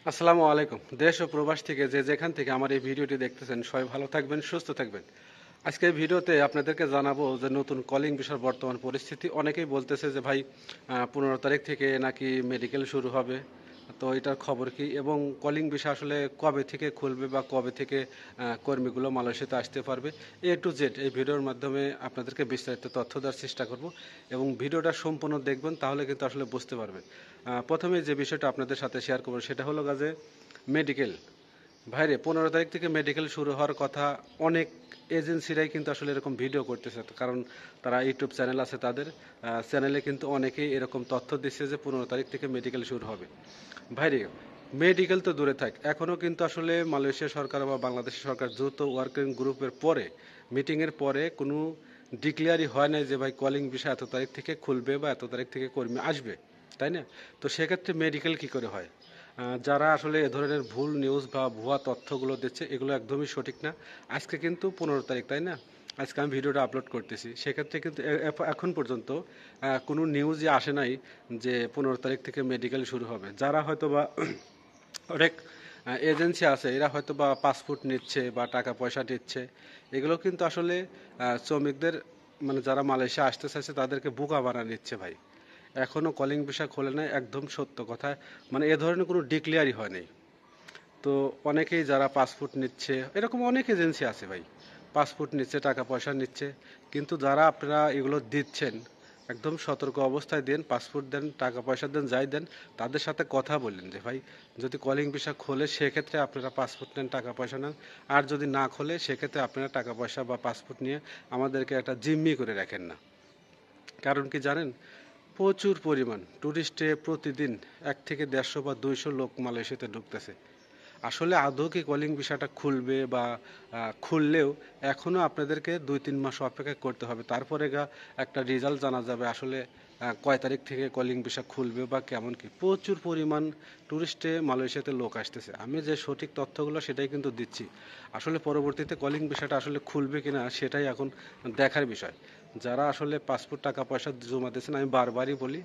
আসসালামু আলাইকুম। দেশ ও প্রবাস থেকে যে যেখান থেকে আমার এই ভিডিওটি দেখতেছেন সবাই ভালো থাকবেন, সুস্থ থাকবেন। আজকে এই ভিডিওতে আপনাদেরকে জানাবো যে নতুন কলিং বিষয়ের বর্তমান পরিস্থিতি। অনেকেই বলতেছে যে ভাই 15 তারিখ থেকে নাকি মেডিকেল শুরু হবে। তো এটার খবর কি এবং কলিং বিষয় আসলে কবে থেকে খুলবে বা কবে থেকে কর্মীগুলো মালয়েশিয়াতে আসতে পারবে, A to Z এই ভিডিওর মাধ্যমে আপনাদেরকে বিস্তারিত তথ্য দেওয়ার চেষ্টা করব এবং ভিডিওটা সম্পূর্ণ দেখবেন, তাহলে কিন্তু আসলে বুঝতে পারবেন। প্রথমে যে বিষয়টা আপনাদের সাথে শেয়ার করবো সেটা হলো যে মেডিকেল। ভাইরে 15 তারিখ থেকে মেডিকেল শুরু হওয়ার কথা। অনেক এজেন্সিরাই কিন্তু আসলে এরকম ভিডিও করতেছে, কারণ তারা ইউটিউব চ্যানেল আছে তাদের চ্যানেলে কিন্তু অনেকেই এরকম তথ্য দিচ্ছে যে 15 তারিখ থেকে মেডিকেল শুরু হবে। ভাইরে মেডিকেল তো দূরে থাক, এখনও কিন্তু আসলে মালয়েশিয়া সরকার বা বাংলাদেশ সরকার যৌথ ওয়ার্কিং গ্রুপের পরে মিটিংয়ের পরে কোনো ডিক্লেয়ারই হয় নাই যে ভাই কলিং বিষয় এত তারিখ থেকে খুলবে বা এত তারিখ থেকে কর্মী আসবে, তাই না? তো সেক্ষেত্রে মেডিকেল কি করে হয়? যারা আসলে এ ধরনের ভুল নিউজ বা ভুয়া তথ্যগুলো দিচ্ছে এগুলো একদমই সঠিক না। আজকে কিন্তু 15 তারিখ, তাই না? আজকে আমি ভিডিওটা আপলোড করতেছি, সেক্ষেত্রে কিন্তু এখন পর্যন্ত কোনো নিউজই আসে নাই যে 15 তারিখ থেকে মেডিকেল শুরু হবে। যারা হয়তো বা অনেক এজেন্সি আছে, এরা হয়তো বা পাসপোর্ট নিচ্ছে বা টাকা পয়সা দিচ্ছে, এগুলো কিন্তু আসলে শ্রমিকদের, মানে যারা মালয়েশিয়া আসতে চাইছে তাদেরকে বোকা বানা নিচ্ছে ভাই। এখনও কলিং ভিসা খোলে নাই, একদম সত্য কথা। মানে এ ধরনের কোনো ডিক্লেয়ারই হয় নাই। তো অনেকেই যারা পাসপোর্ট নিচ্ছে, এরকম অনেক এজেন্সি আছে ভাই, পাসপোর্ট নিচ্ছে, টাকা পয়সা নিচ্ছে, কিন্তু যারা আপনারা এগুলো দিচ্ছেন একদম সতর্ক অবস্থায় দেন, পাসপোর্ট দেন, টাকা পয়সা দেন, যাই দেন, তাদের সাথে কথা বললেন যে ভাই যদি কলিং ভিসা খোলে সেক্ষেত্রে আপনারা পাসপোর্ট নেন, টাকা পয়সা নেন, আর যদি না খোলে সেক্ষেত্রে আপনারা টাকা পয়সা বা পাসপোর্ট নিয়ে আমাদেরকে একটা জিম্মি করে রাখেন না। কারণ কি জানেন, প্রচুর পরিমাণ টুরিস্টে প্রতিদিন 1 থেকে 150 বা 200 লোক মালয়েশিয়াতে ঢুকতেছে। আসলে আদৌ কি কলিং ভিসাটা খুলবে বা খুললেও এখনও আপনাদেরকে 2-3 মাস অপেক্ষা করতে হবে, তারপরে একটা রেজাল্ট জানা যাবে আসলে কয় তারিখ থেকে কলিং ভিসা খুলবে বা কেমন কি। প্রচুর পরিমাণ টুরিস্টে মালয়েশিয়াতে লোক আসতেছে, আমি যে সঠিক তথ্যগুলো সেটাই কিন্তু দিচ্ছি। আসলে পরবর্তীতে কলিং ভিসাটা আসলে খুলবে কিনা সেটাই এখন দেখার বিষয়। যারা আসলে পাসপোর্ট টাকা পয়সা জমা দিয়েছেন, আমি বারবারই বলি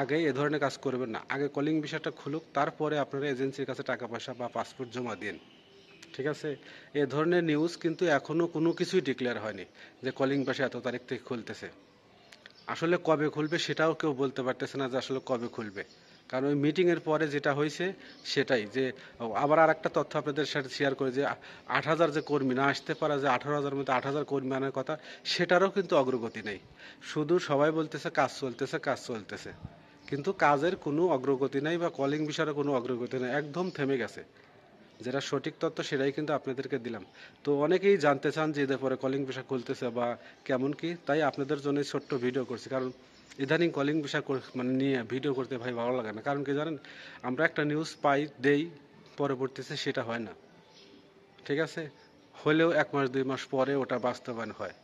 আগে এ ধরনের কাজ করবেন না, আগে কলিং ভিসাটা খুলুক, তারপরে আপনারা এজেন্সির কাছে টাকা পয়সা বা পাসপোর্ট জমা দিন। ঠিক আছে? এ ধরনের নিউজ কিন্তু এখনও কোনো কিছুই ডিক্লেয়ার হয়নি যে কলিং ভিসা এত তারিখ থেকে খুলতেছে। আসলে কবে খুলবে সেটাও কেউ বলতে পারতেছে না যে আসলে কবে খুলবে। কারণ ওই মিটিংয়ের পরে যেটা হয়েছে সেটাই যে আবার আর একটা তথ্য আপনাদের সাথে শেয়ার করে যে 8,000 যে কর্মী না আসতে পারা, যে 18,000 মধ্যে 8,000 কর্মী আনার কথা, সেটারও কিন্তু অগ্রগতি নেই। শুধু সবাই বলতেছে কাজ চলতেছে, কাজ চলতেছে, কিন্তু কাজের কোনো অগ্রগতি নাই বা কলিং বিষয়ের কোনো অগ্রগতি নেই, একদম থেমে গেছে। যেটা সঠিক তথ্য সেটাই কিন্তু আপনাদেরকে দিলাম। তো অনেকেই জানতে চান যে এদের পরে কলিং ভিসা খুলতেছে বা কেমন কি, তাই আপনাদের জন্য এই ছোট্ট ভিডিও করছি। কারণ ইদানিং কলিং ভিসা মানে নিয়ে ভিডিও করতে ভাই ভালো লাগে না। কারণ কি জানেন, আমরা একটা নিউজ পাই দেই, পরবর্তীতে সেটা হয় না। ঠিক আছে? হলেও 1 মাস 2 মাস পরে ওটা বাস্তবায়ন হয়।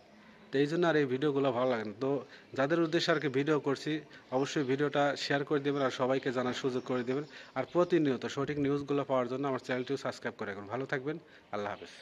তো এই জন্য আর এই ভিডিওগুলো ভালো লাগে না। তো যাদের উদ্দেশ্যে আর কি ভিডিও করছি, অবশ্যই ভিডিওটা শেয়ার করে দেবেন আর সবাইকে জানার সুযোগ করে দেবেন। আর প্রতিনিয়ত সঠিক নিউজগুলো পাওয়ার জন্য আমার চ্যানেলটিও সাবস্ক্রাইব করে রাখুন। ভালো থাকবেন। আল্লাহ হাফেজ।